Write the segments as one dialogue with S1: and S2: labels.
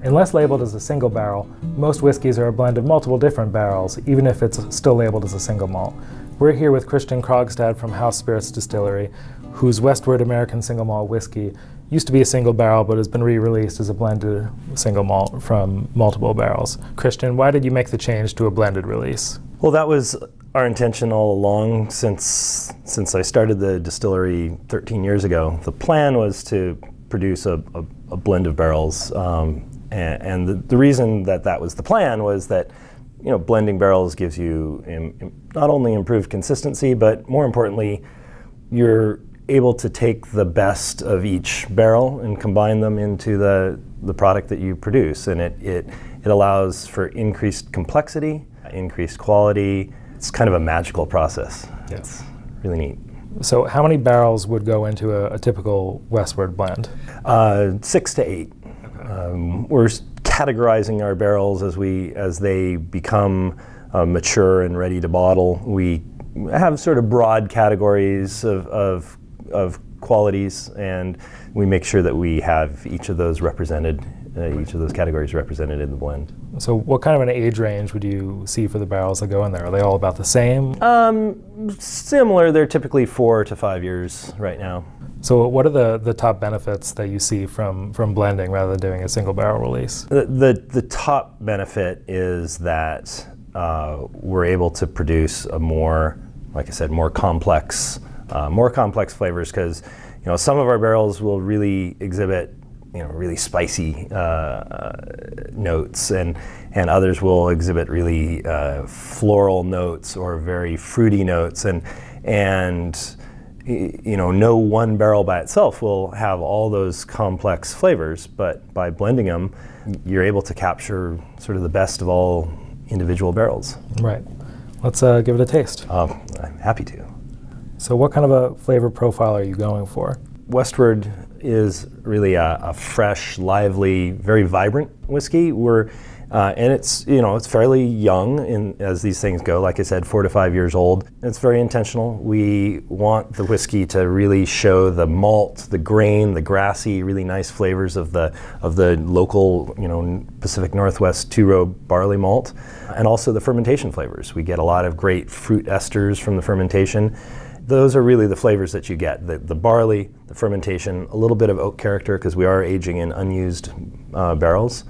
S1: Unless labeled as a single barrel, most whiskeys are a blend of multiple different barrels, even if it's still labeled as a single malt. We're here with Krogstad from House Spirits Distillery, whose Westward American single malt whiskey used to be a single barrel but has been re-released as a blended single malt from multiple barrels. Christian, why did you make the change to a blended release?
S2: Well, that was our intention all along since I started the distillery 13 years ago. The plan was to produce a blend of barrels, and the reason that was the plan was that blending barrels gives you not only improved consistency, but more importantly, you're able to take the best of each barrel and combine them into the product that you produce, and it allows for increased complexity, increased quality. It's kind of a magical process. Yeah. It's really neat.
S1: So how many barrels would go into a typical Westward blend?
S2: 6 to 8. Okay. We're categorizing our barrels as they become mature and ready to bottle. We have sort of broad categories of qualities, and we make sure that we have each of those represented, each of those categories represented in the blend.
S1: So what kind of an age range would you see for the barrels that go in there? Are they all about the same?
S2: Similar. They're typically 4 to 5 years right now.
S1: So what are the top benefits that you see from blending rather than doing a single barrel release?
S2: The top benefit is that we're able to produce a more, like I said, more complex flavors, because some of our barrels will really exhibit really spicy notes, and others will exhibit really floral notes or very fruity notes, and no one barrel by itself will have all those complex flavors, but by blending them, you're able to capture sort of the best of all individual barrels.
S1: Right. Let's give it a taste.
S2: I'm happy to.
S1: So what kind of a flavor profile are you going for?
S2: Westward is really a fresh, lively, very vibrant whiskey. And it's fairly young as these things go. Like I said, 4 to 5 years old. It's very intentional. We want the whiskey to really show the malt, the grain, the grassy, really nice flavors of the local, Pacific Northwest two-row barley malt, and also the fermentation flavors. We get a lot of great fruit esters from the fermentation. Those are really the flavors that you get, the barley, the fermentation, a little bit of oak character, because we are aging in unused barrels,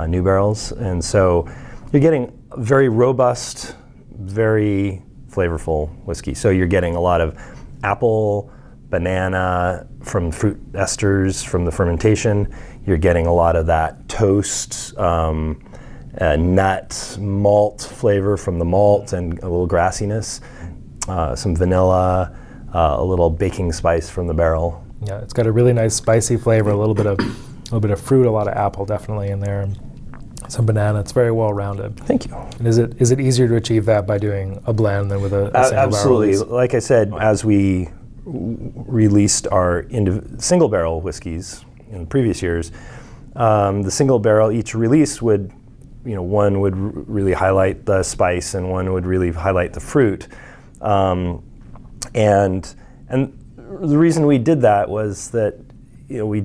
S2: new barrels. And so you're getting very robust, very flavorful whiskey. So you're getting a lot of apple, banana from fruit esters from the fermentation. You're getting a lot of that toast, nut, malt flavor from the malt, and a little grassiness. Some vanilla, a little baking spice from the barrel.
S1: Yeah, it's got a really nice spicy flavor, a little bit of fruit, a lot of apple definitely in there, some banana. It's very well rounded.
S2: Thank you.
S1: And is it easier to achieve that by doing a blend than with a single
S2: absolutely
S1: barrel release?
S2: Like I said, as we released our single barrel whiskeys in previous years, the single barrel, each release would, one would really highlight the spice and one would really highlight the fruit. And the reason we did that was that we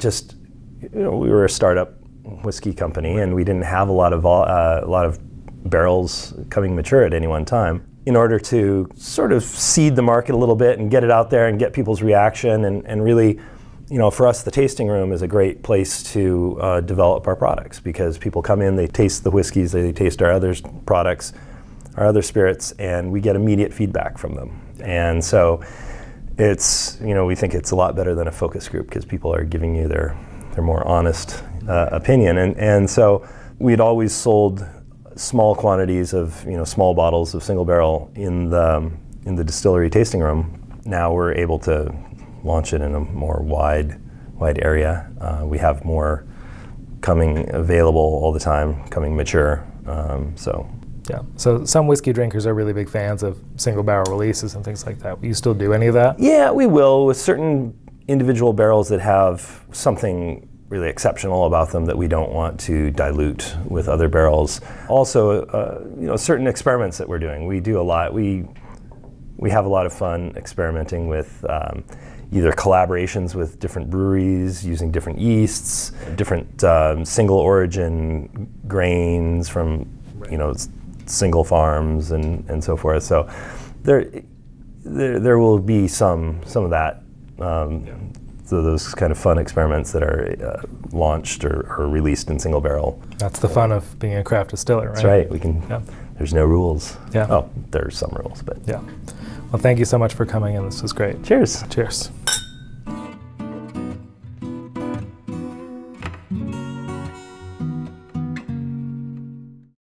S2: were a startup whiskey company, and we didn't have a lot of barrels coming mature at any one time. In order to sort of seed the market a little bit and get it out there and get people's reaction, and really, for us, the tasting room is a great place to develop our products, because people come in, they taste the whiskeys, they taste our other products, our other spirits, and we get immediate feedback from them. And so it's, we think it's a lot better than a focus group, because people are giving you their more honest opinion. And so we'd always sold small quantities of, small bottles of single barrel in the distillery tasting room. Now we're able to launch it in a more wide area. We have more coming available all the time, coming mature.
S1: Yeah. So some whiskey drinkers are really big fans of single barrel releases and things like that. Will you still do any of that?
S2: Yeah, we will, with certain individual barrels that have something really exceptional about them that we don't want to dilute with other barrels. Also, certain experiments that we're doing. We do a lot. We have a lot of fun experimenting with, either collaborations with different breweries using different yeasts, different single origin grains from single farms and so forth. So there will be some of that. So those kind of fun experiments that are launched or released in single barrel.
S1: That's the fun of being a craft distiller, right?
S2: That's right. We can. Yeah. There's no rules.
S1: Yeah.
S2: Oh, there's some rules, but
S1: yeah. Well, thank you so much for coming in. This was great.
S2: Cheers.
S1: Cheers.